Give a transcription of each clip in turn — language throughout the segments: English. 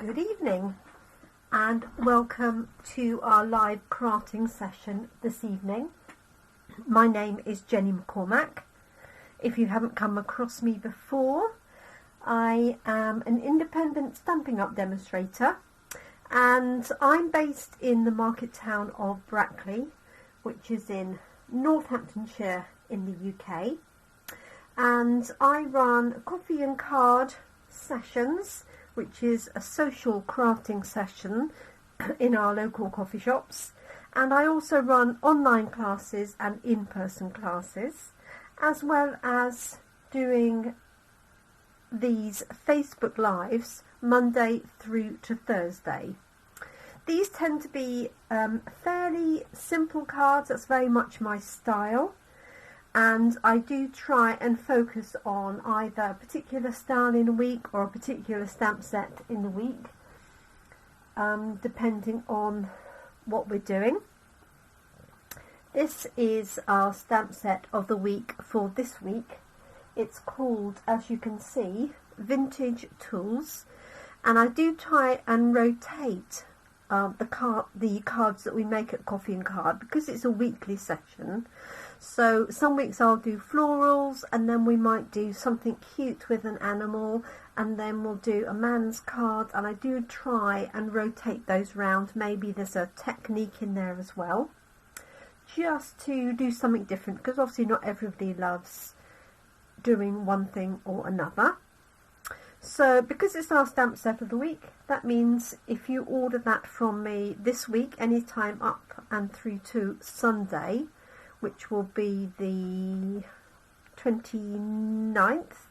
Good evening and welcome to our live crafting session this evening. My name is Jenny McCormack. If you haven't come across me before, I am an independent Stampin' Up demonstrator and I'm based in the market town of Brackley, which is in Northamptonshire in the UK, and I run coffee and card sessions, which is a social crafting session in our local coffee shops, and I also run online classes and in-person classes, as well as doing these Facebook Lives Monday through to Thursday. These tend to be fairly simple cards. That's very much my style, and I do try and focus on either a particular style in a week or a particular stamp set in the week, depending on what we're doing. This is our stamp set of the week for this week. It's called, as you can see, Vintage Tools, and I do try and rotate the cards that we make at Coffee and Card because it's a weekly session. So some weeks I'll do florals, and then we might do something cute with an animal, and then we'll do a man's card, and I do try and rotate those round. Maybe there's a technique in there as well, just to do something different, because obviously not everybody loves doing one thing or another. So because it's our stamp set of the week, that means if you order that from me this week, anytime up and through to Sunday, which will be the 29th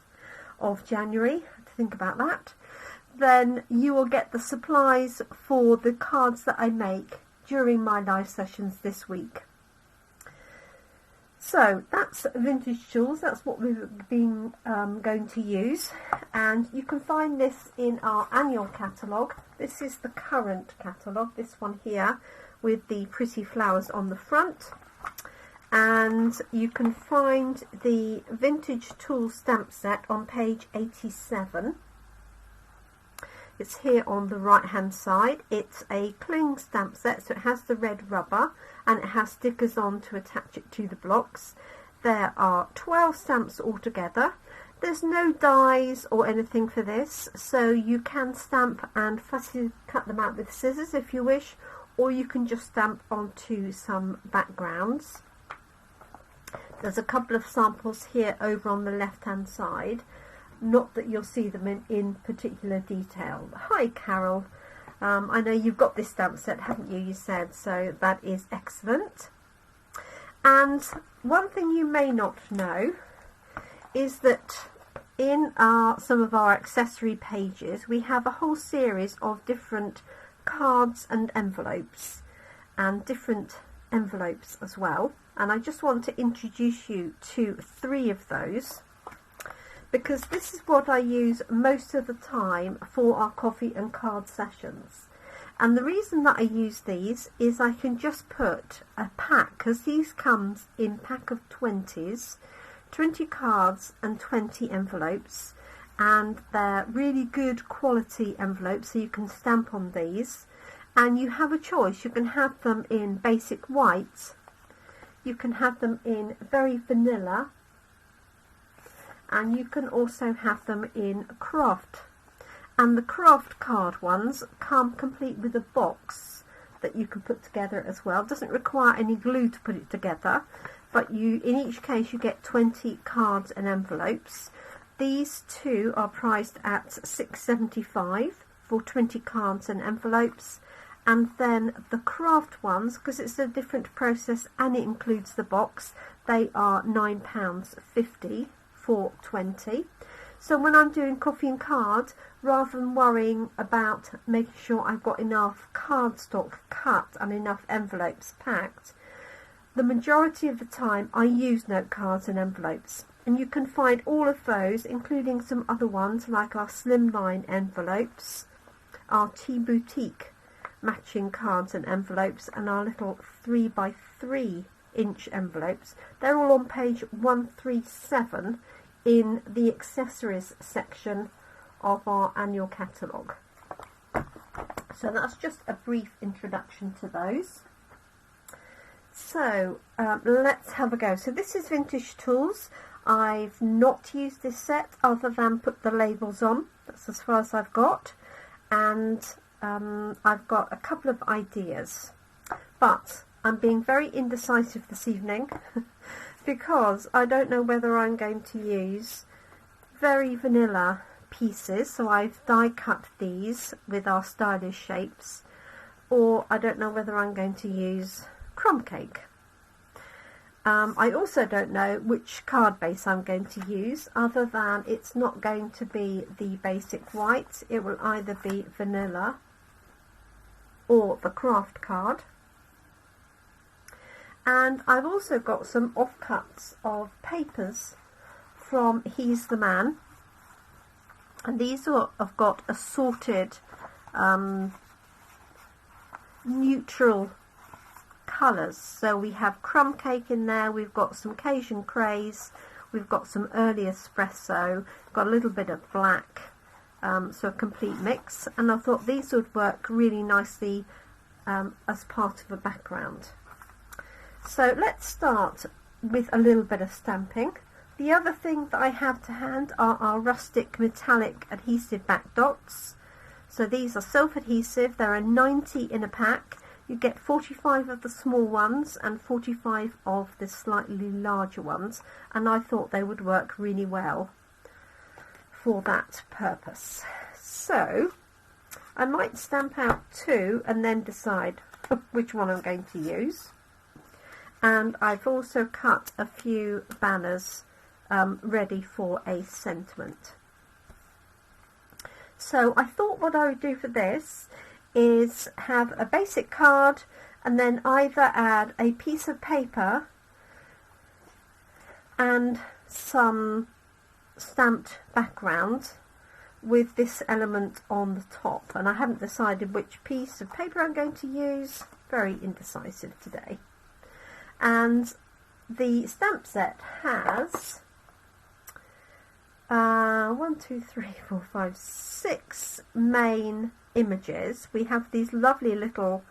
of January, to think about that, then you will get the supplies for the cards that I make during my live sessions this week. So that's Vintage Tools. That's what we've been going to use, and you can find this in our annual catalogue. This is the current catalogue, this one here with the pretty flowers on the front, and you can find the Vintage Tools stamp set on page 87. It's here on the right hand side. It's a cling stamp set, so it has the red rubber and it has stickers on to attach it to the blocks. There are 12 stamps altogether. There's no dies or anything for this, so you can stamp and fussily cut them out with scissors if you wish, or you can just stamp onto some backgrounds. There's a couple of samples here over on the left hand side. Not that you'll see them in particular detail. Hi Carol, I know you've got this stamp set, haven't you, you said, so that is excellent. And one thing you may not know is that in some of our accessory pages we have a whole series of different cards and envelopes, and different envelopes as well, and I just want to introduce you to 3 of those, because this is what I use most of the time for our coffee and card sessions. And the reason that I use these is I can just put a pack, because these comes in pack of 20s, 20 cards and 20 envelopes, and they're really good quality envelopes, so you can stamp on these, and you have a choice. You can have them in basic white, you can have them in very vanilla, and you can also have them in craft. And the craft card ones come complete with a box that you can put together as well. It doesn't require any glue to put it together, but in each case you get 20 cards and envelopes. These 2 are priced at £6.75 for 20 cards and envelopes, and then the craft ones, because it's a different process and it includes the box, they are £9.50 for 20. So when I'm doing coffee and card, rather than worrying about making sure I've got enough cardstock cut and enough envelopes packed, the majority of the time I use note cards and envelopes. And you can find all of those, including some other ones like our slimline envelopes, our Tea Boutique matching cards and envelopes, and our little 3x3 inch envelopes. They're all on page 137 in the accessories section of our annual catalogue. So that's just a brief introduction to those. So let's have a go. So this is Vintage Tools. I've not used this set other than put the labels on. That's as far as I've got. And I've got a couple of ideas. But I'm being very indecisive this evening because I don't know whether I'm going to use very vanilla pieces. So I've die cut these with our stylish shapes. Or I don't know whether I'm going to use crumb cake. I also don't know which card base I'm going to use, other than it's not going to be the basic white. It will either be vanilla or the craft card. And I've also got some offcuts of papers from He's the Man, and these have got assorted neutral colours. So we have crumb cake in there, we've got some Cajun craze, we've got some early espresso, got a little bit of black, so a complete mix. And I thought these would work really nicely as part of a background. So let's start with a little bit of stamping. The other thing that I have to hand are our rustic metallic adhesive back dots. So these are self-adhesive. There are 90 in a pack. You get 45 of the small ones and 45 of the slightly larger ones, and I thought they would work really well for that purpose. So I might stamp out 2 and then decide which one I'm going to use. And I've also cut a few banners ready for a sentiment. So I thought what I would do for this is have a basic card and then either add a piece of paper and some stamped background with this element on the top. And I haven't decided which piece of paper I'm going to use. Very indecisive today. And the stamp set has 6 main images. We have these lovely little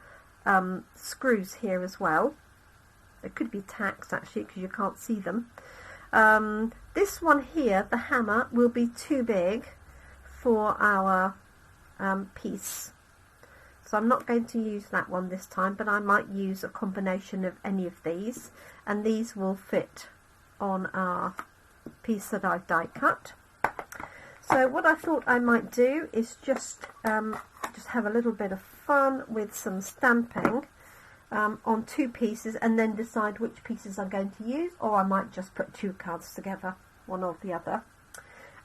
screws here as well. They could be tacks actually because you can't see them. This one here, the hammer, will be too big for our piece. So I'm not going to use that one this time, but I might use a combination of any of these, and these will fit on our piece that I've die cut. So what I thought I might do is just have a little bit of fun with some stamping on 2 pieces, and then decide which pieces I'm going to use, or I might just put 2 cards together, one or the other.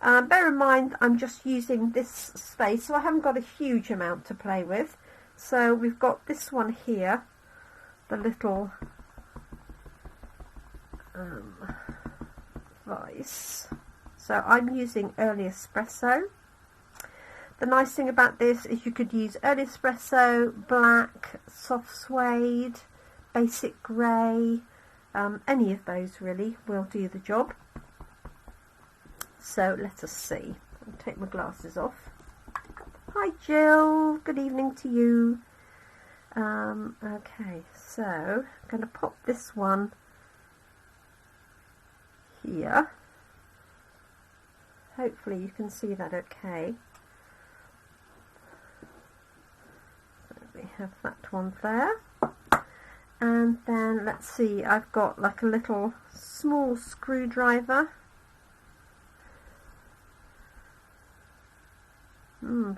Bear in mind I'm just using this space, so I haven't got a huge amount to play with. So we've got this one here, the little vice. So I'm using early espresso. The nice thing about this is you could use early espresso, black, soft suede, basic grey, any of those really will do the job. So let us see. I'll take my glasses off. Hi Jill, good evening to you. Okay, so I'm going to pop this one here. Hopefully you can see that okay. So we have that one there. And then let's see, I've got like a little small screwdriver.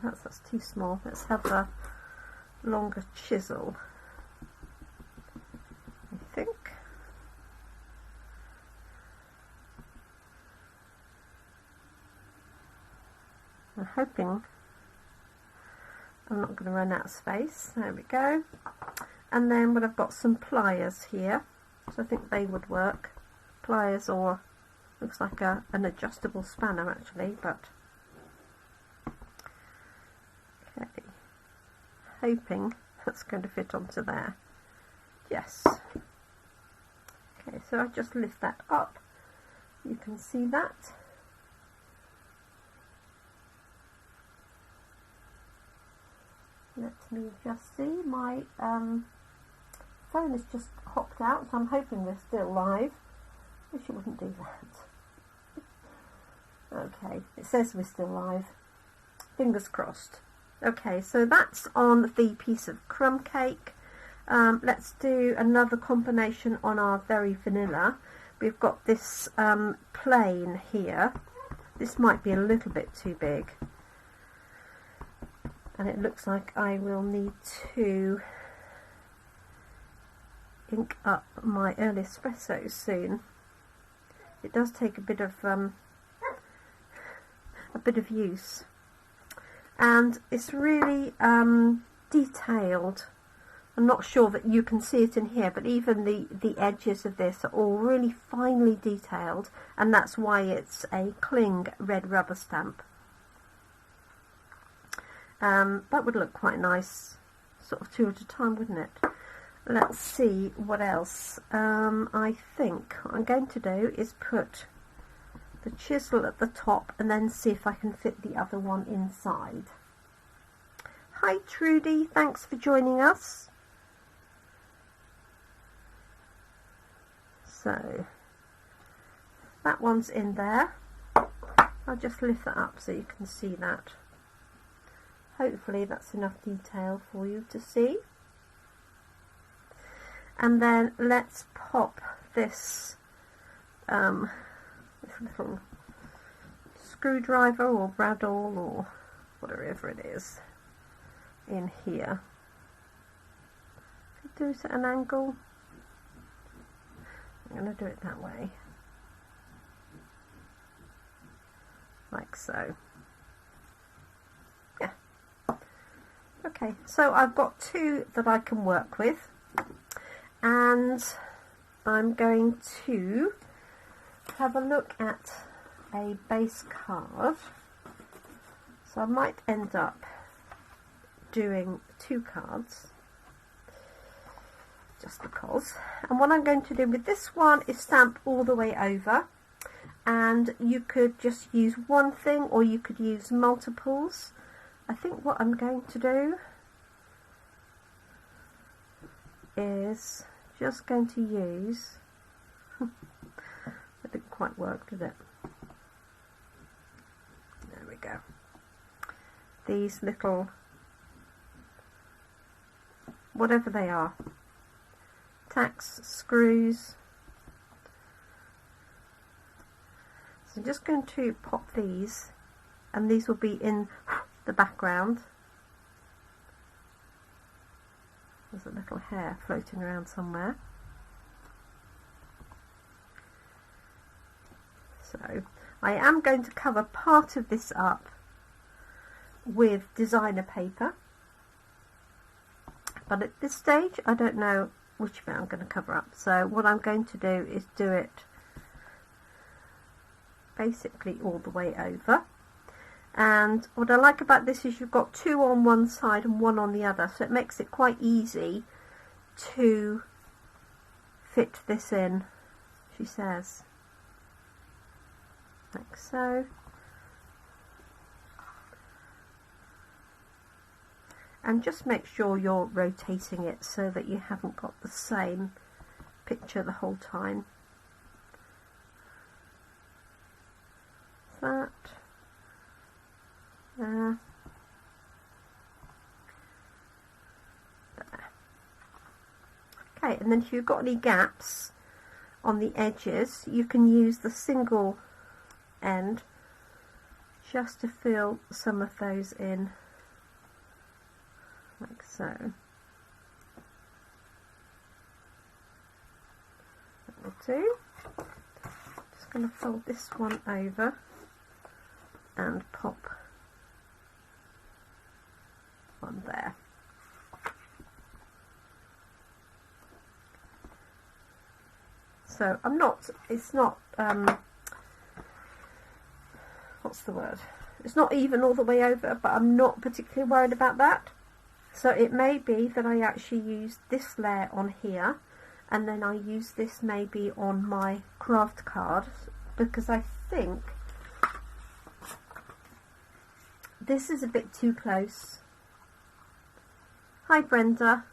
That's too small. Let's have a longer chisel, I think. I'm hoping I'm not going to run out of space. There we go. And then I've got some pliers here, so I think they would work. Pliers, or looks like an adjustable spanner actually, but okay. Hoping that's going to fit onto there. Yes. Okay, so I just lift that up. You can see that. Let me just see, my phone has just hopped out, so I'm hoping we're still live. Wish it wouldn't do that. Okay, it says we're still live. Fingers crossed. Okay, so that's on the piece of crumb cake. Let's do another combination on our very vanilla. We've got this plain here. This might be a little bit too big. And it looks like I will need to ink up my early espresso soon. It does take a bit of use, and it's really detailed. I'm not sure that you can see it in here, but even the edges of this are all really finely detailed, and that's why it's a cling red rubber stamp. That would look quite nice, sort of 2 at a time, wouldn't it? Let's see what else. I think what I'm going to do is put the chisel at the top and then see if I can fit the other one inside. Hi Trudy, thanks for joining us. So that one's in there. I'll just lift that up so you can see that. Hopefully that's enough detail for you to see. And then let's pop this little screwdriver or bradawl or whatever it is in here. Do it at an angle. I'm going to do it that way, like so. Yeah. Okay, so I've got 2 that I can work with, and I'm going to have a look at a base card. So I might end up doing 2 cards just because. And what I'm going to do with this one is stamp all the way over, and you could just use one thing or you could use multiples. I think what I'm going to do is just going to use that didn't quite work, did it? There we go. These little, whatever they are, tacks, screws. So I'm just going to pop these, and these will be in the background. There's a little hair floating around somewhere. So I am going to cover part of this up with designer paper, but at this stage I don't know which bit I'm going to cover up. So what I'm going to do is do it basically all the way over. And what I like about this is you've got 2 on one side and 1 on the other, so it makes it quite easy to fit this in, she says, like so. And just make sure you're rotating it so that you haven't got the same picture the whole time. That. There. Okay, and then if you've got any gaps on the edges, you can use the single end just to fill some of those in, like so. That will do. Just going to fold this one over and pop one there. So it's not, what's the word? It's not even all the way over, but I'm not particularly worried about that. So it may be that I actually use this layer on here, and then I use this maybe on my craft card, because I think this is a bit too close. Hi Brenda.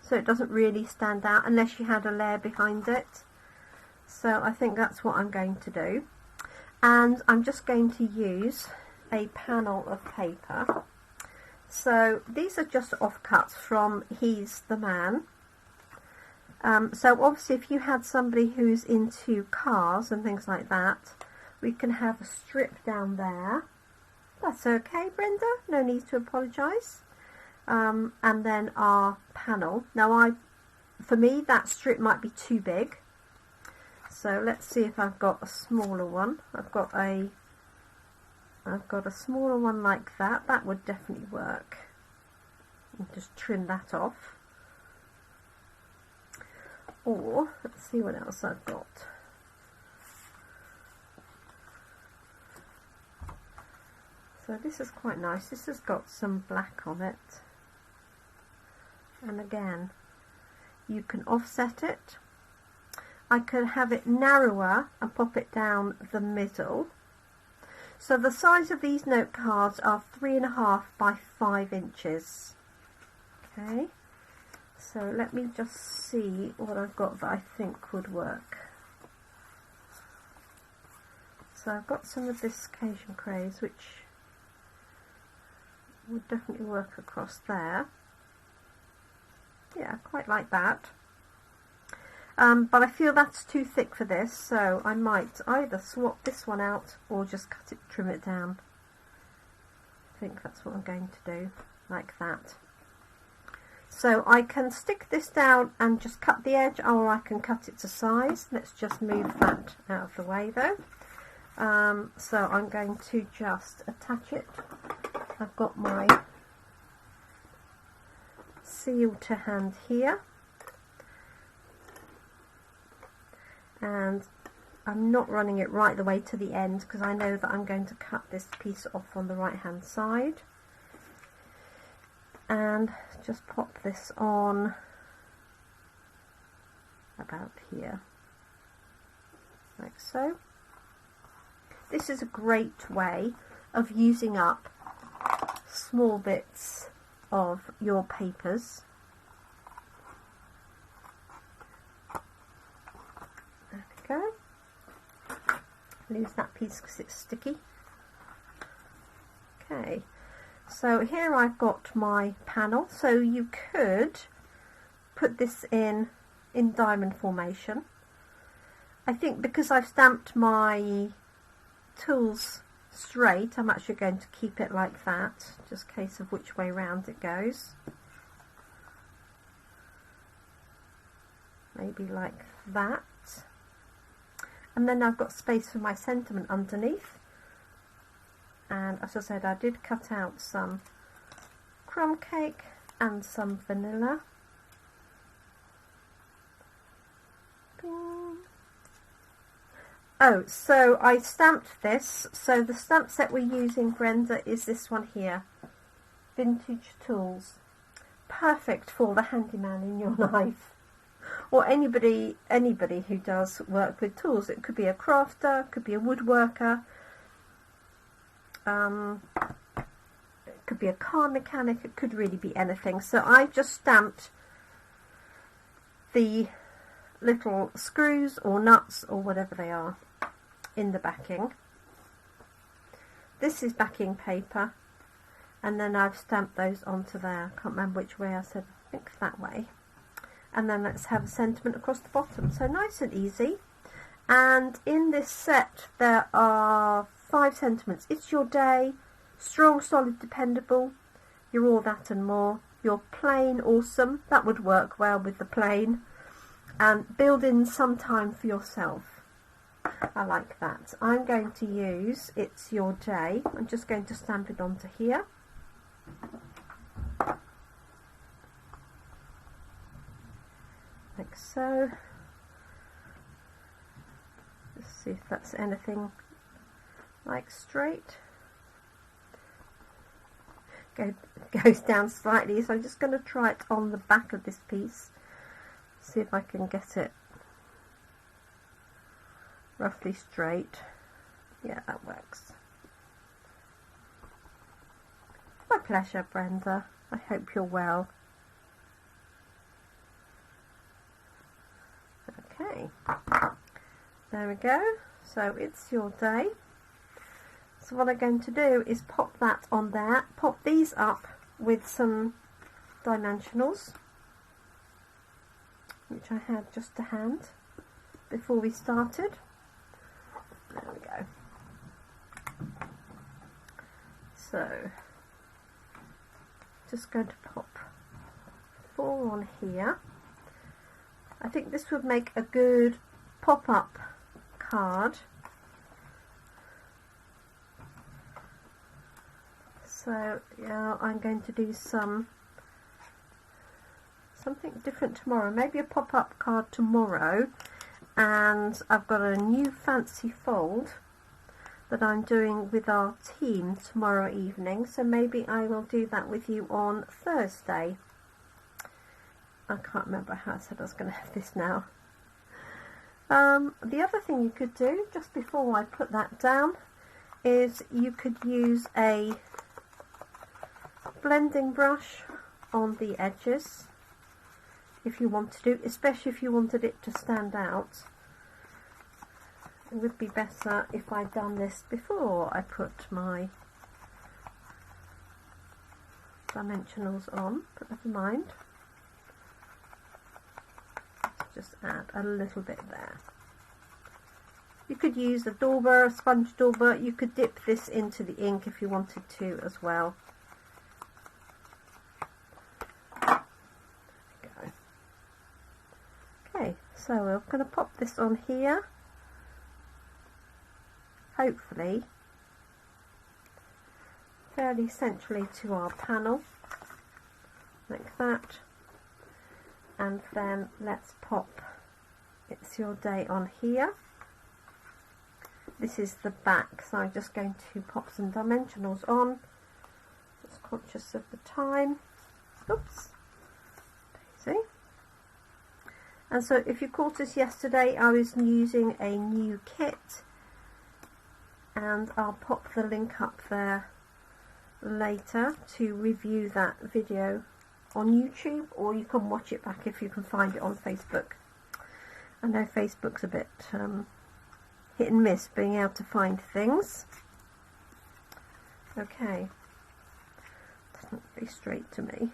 So it doesn't really stand out unless you had a layer behind it. So I think that's what I'm going to do. And I'm just going to use a panel of paper. So these are just offcuts from He's the Man. So obviously if you had somebody who's into cars and things like that, we can have a strip down there. That's okay, Brenda, no need to apologise. And then our panel. Now for me that strip might be too big. So let's see if I've got a smaller one. I've got a smaller one like that. That would definitely work. And just trim that off. Or let's see what else I've got. So this is quite nice. This has got some black on it. And again, you can offset it. I could have it narrower and pop it down the middle. So the size of these note cards are 3.5 by 5 inches. Okay, so let me just see what I've got that I think would work. So I've got some of this Cajun craze, which would definitely work across there. Yeah, quite like that. But I feel that's too thick for this, so I might either swap this one out or just cut it, trim it down. I think that's what I'm going to do, like that. So I can stick this down and just cut the edge, or I can cut it to size. Let's just move that out of the way though. So I'm going to just attach it. I've got my seal to hand here. And I'm not running it right the way to the end because I know that I'm going to cut this piece off on the right hand side. And just pop this on about here, like so. This is a great way of using up small bits of your papers. There we go. Lose that piece because it's sticky. Okay. So here I've got my panel, so you could put this in diamond formation. I think because I've stamped my tools straight, I'm actually going to keep it like that, just in case of which way round it goes. Maybe like that. And then I've got space for my sentiment underneath. And as I said, I did cut out some crumb cake and some vanilla. Bing. Oh, so I stamped this. So the stamp set we're using, Brenda, is this one here. Vintage Tools. Perfect for the handyman in your life. Or anybody who does work with tools. It could be a crafter, it could be a woodworker. It could be a car mechanic, it could really be anything. So I've just stamped the little screws or nuts or whatever they are in the backing. This is backing paper, and then I've stamped those onto there. I can't remember which way I said, I think that way. And then let's have a sentiment across the bottom. So nice and easy. And in this set there are 5 sentiments. It's your day, strong, solid, dependable, you're all that and more, you're plain, awesome, that would work well with the plain, and build in some time for yourself. I like that. I'm going to use It's Your Day. I'm just going to stamp it onto here. Like so. Let's see if that's anything like straight. Goes down slightly, so I'm just going to try it on the back of this piece, see if I can get it roughly straight. Yeah, that works. My pleasure, Brenda. I hope you're well. There we go. So it's your day. So what I'm going to do is pop that on there, pop these up with some dimensionals, which I had just to hand before we started. There we go. So just going to pop 4 on here. I think this would make a good pop-up card. So yeah, I'm going to do something different tomorrow, maybe a pop-up card tomorrow, and I've got a new fancy fold that I'm doing with our team tomorrow evening, so maybe I will do that with you on Thursday. I can't remember how I said I was going to have this now. The other thing you could do, just before I put that down, is you could use a blending brush on the edges if you want to do, especially if you wanted it to stand out. It would be better if I'd done this before I put my dimensionals on, but never mind. Just add a little bit there. You could use a dauber, a sponge dauber. You could dip this into the ink if you wanted to as well. Okay, so we're going to pop this on here, hopefully fairly centrally to our panel, like that, and then let's pop It's Your Day on here. This is the back, so I'm just going to pop some dimensionals on, just conscious of the time. Oops, daisy. And so if you caught us yesterday, I was using a new kit, and I'll pop the link up there later to review that video on YouTube, or you can watch it back if you can find it on Facebook. I know Facebook's a bit hit and miss being able to find things. Okay, doesn't be straight to me.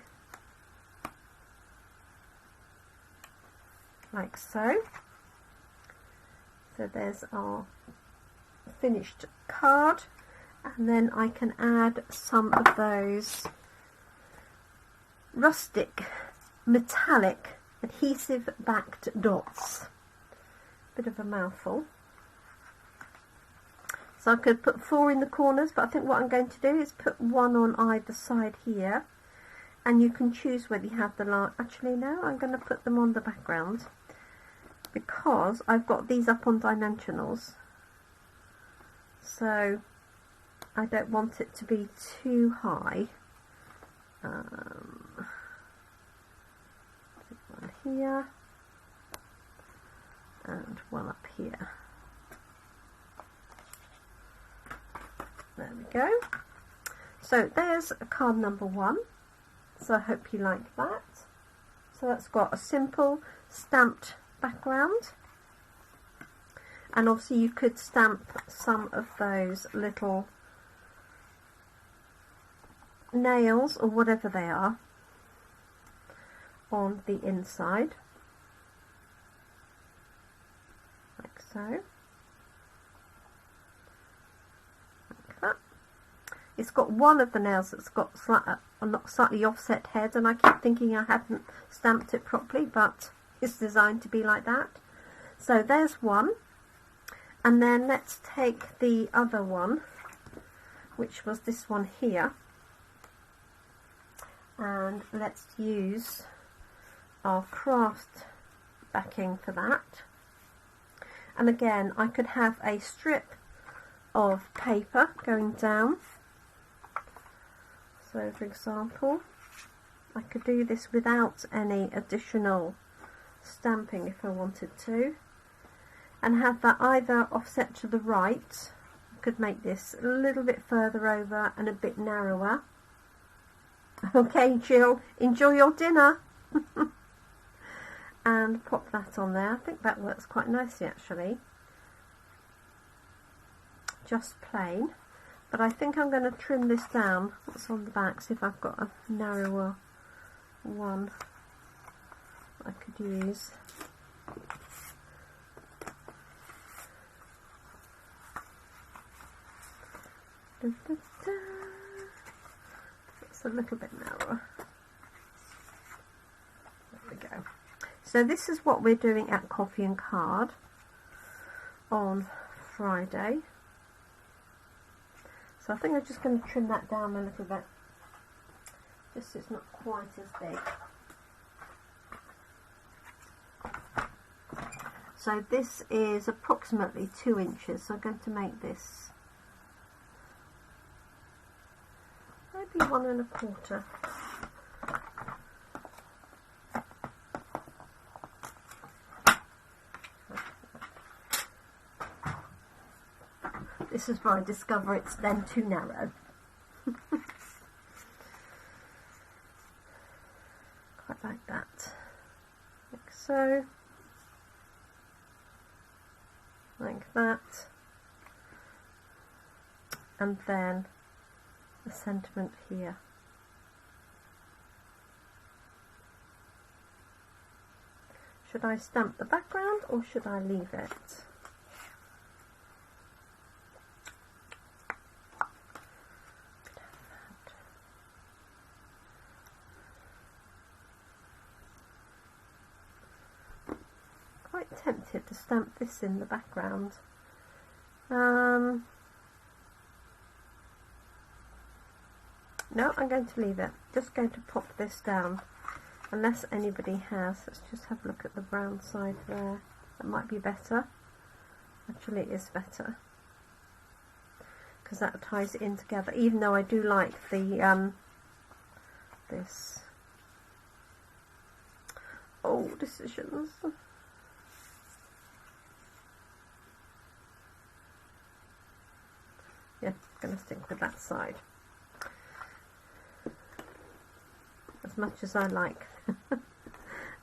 Like so. So there's our finished card, and then I can add some of those rustic metallic adhesive backed dots. Bit of a mouthful. So I could put 4 in the corners, but I think what I'm going to do is put 1 on either side here, and you can choose whether you have the line. Actually no, I'm going to put them on the background because I've got these up on dimensionals, so I don't want it to be too high. One here and one up here. There we go. So there's card number 1. So I hope you like that. So that's got a simple stamped background, and obviously you could stamp some of those little nails or whatever they are on the inside, like so. Like that. It's got one of the nails that's got slightly offset head, and I keep thinking I hadn't stamped it properly, but it's designed to be like that. So there's one, and then let's take the other one, which was this one here, and let's use our craft backing for that. And again, I could have a strip of paper going down. So for example, I could do this without any additional stamping if I wanted to, and have that either offset to the right. I could make this a little bit further over and a bit narrower. Okay, Jill, enjoy your dinner. And pop that on there. I think that works quite nicely actually. just plain, but I think I'm going to trim this down what's on the back, see if I've got a narrower one I could use. It's a little bit narrower. There we go. So this is what we're doing at Coffee and Card on Friday. So I think I'm just going to trim that down a little bit, just so it's not quite as big. So this is approximately 2 inches, so I'm going to make this maybe 1 1/4. This is where I discover it's then too narrow. Quite like that. Like so. Like that. And then a sentiment here. Should I stamp the background or should I leave it? Quite tempted to stamp this in the background. No, I'm going to leave it. Just going to pop this down. Unless anybody has, let's just have a look at the brown side there. That might be better. Actually, it is better, because that ties it in together. Even though I do like the this. Oh, decisions. Yeah, I'm going to stick with that side. As much as I like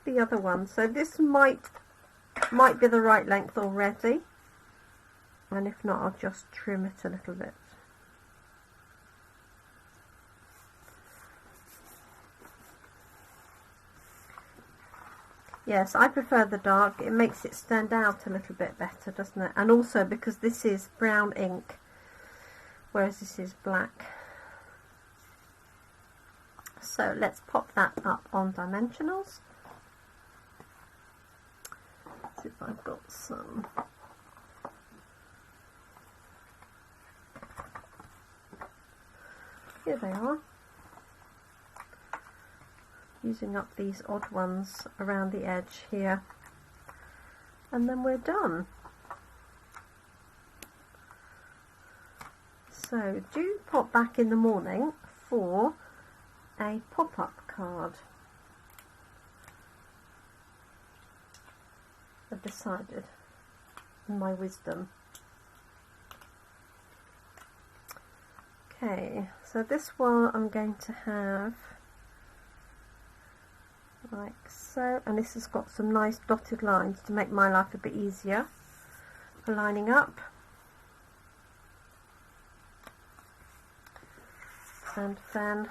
the other one. So this might be the right length already. And if not, I'll just trim it a little bit. Yes, I prefer the dark. It makes it stand out a little bit better, doesn't it? And also because this is brown ink, whereas this is black. So let's pop that up on dimensionals. See if I've got some. Here they are. Using up these odd ones around the edge here. And then we're done. So do pop back in the morning for a pop-up card. I've decided, in my wisdom. Okay, so this one I'm going to have like so, and this has got some nice dotted lines to make my life a bit easier for lining up. And then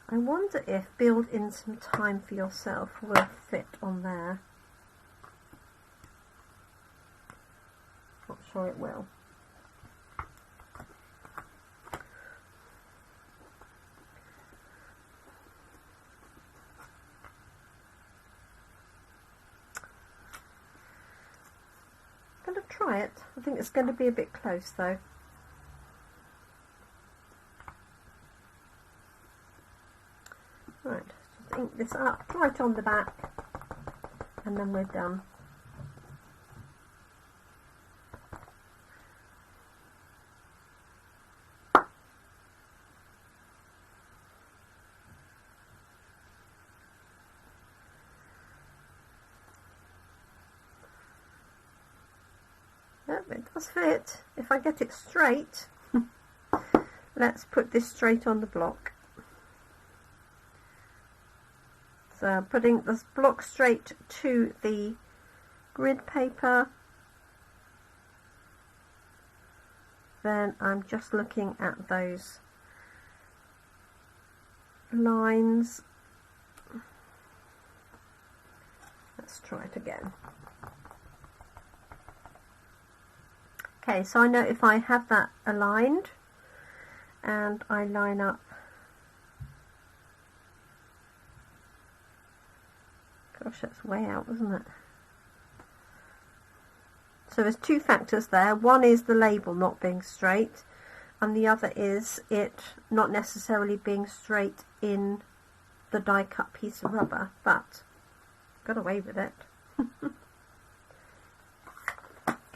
I wonder if build in some time for yourself will fit on there. Not sure it will. I'm going to try it. I think it's going to be a bit close though. Right, just ink this up right on the back and then we're done. Yep, it does fit. If I get it straight, let's put this straight on the block. So putting this block straight to the grid paper, then I'm just looking at those lines. Let's try it again. Okay, so I know if I have that aligned and I line up, gosh, that's way out, isn't it? So there's two factors there. One is the label not being straight, and the other is it not necessarily being straight in the die cut piece of rubber, but got away with it.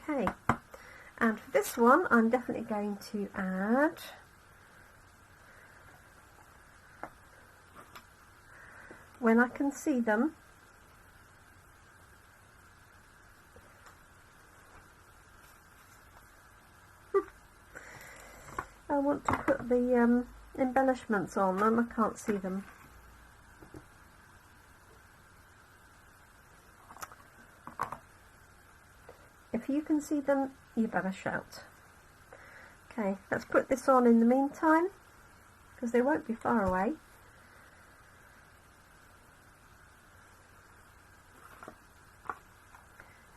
Okay, and for this one I'm definitely going to add when I can see them. I want to put the embellishments on and I can't see them. If you can see them, you better shout. Okay, let's put this on in the meantime, because they won't be far away.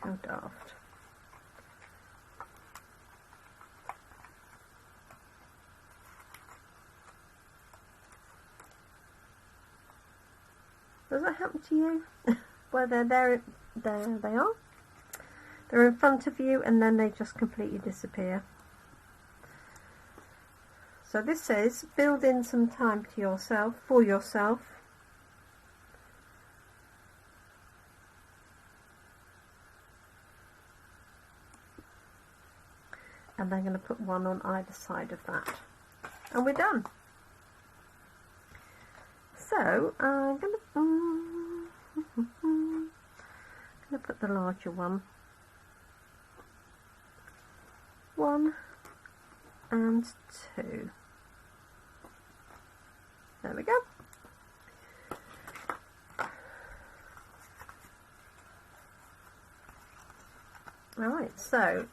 How daft. Does that happen to you? Where they're there they are. They're in front of you and then they just completely disappear. So this says build in some time to yourself, for yourself. And I'm going to put one on either side of that. And we're done. So I'm going to put the larger one. 1 and 2. There we go. Alright, so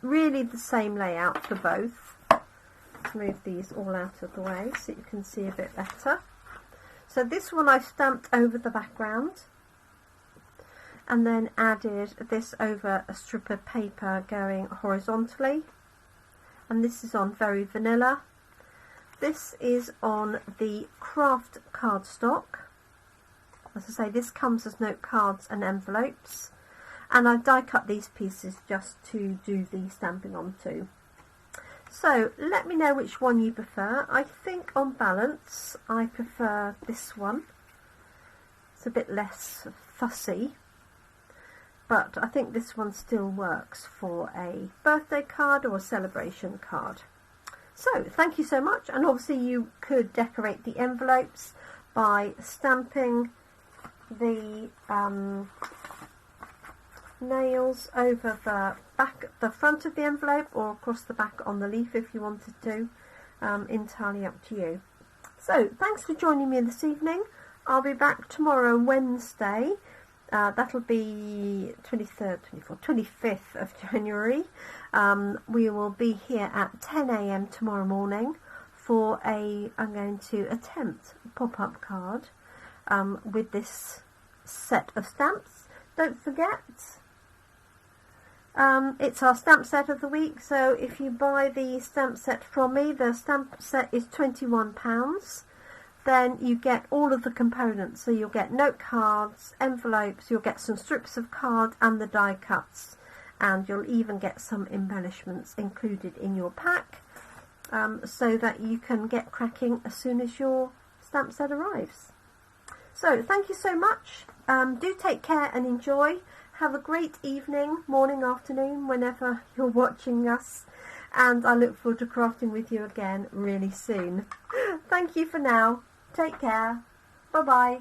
really the same layout for both. Let's move these all out of the way so you can see a bit better. So this one I stamped over the background and then added this over a strip of paper going horizontally, and this is on very vanilla. This is on the Kraft cardstock. As I say, this comes as note cards and envelopes, and I've die cut these pieces just to do the stamping onto. So let me know which one you prefer. I think on balance I prefer this one. It's a bit less fussy, but I think this one still works for a birthday card or a celebration card. So thank you so much, and obviously you could decorate the envelopes by stamping the nails over the front of the envelope or across the back on the leaf if you wanted to. Entirely up to you. So thanks for joining me this evening. I'll be back tomorrow, Wednesday. That'll be 23rd, 24th, 25th of January. We will be here at 10 AM tomorrow morning for I'm going to attempt a pop-up card with this set of stamps. Don't forget, it's our stamp set of the week, so if you buy the stamp set from me, the stamp set is £21. Then you get all of the components, so you'll get note cards, envelopes, you'll get some strips of card and the die cuts, and you'll even get some embellishments included in your pack, so that you can get cracking as soon as your stamp set arrives. So thank you so much. Do take care and enjoy. Have a great evening, morning, afternoon, whenever you're watching us, and I look forward to crafting with you again really soon. Thank you for now. Take care. Bye bye.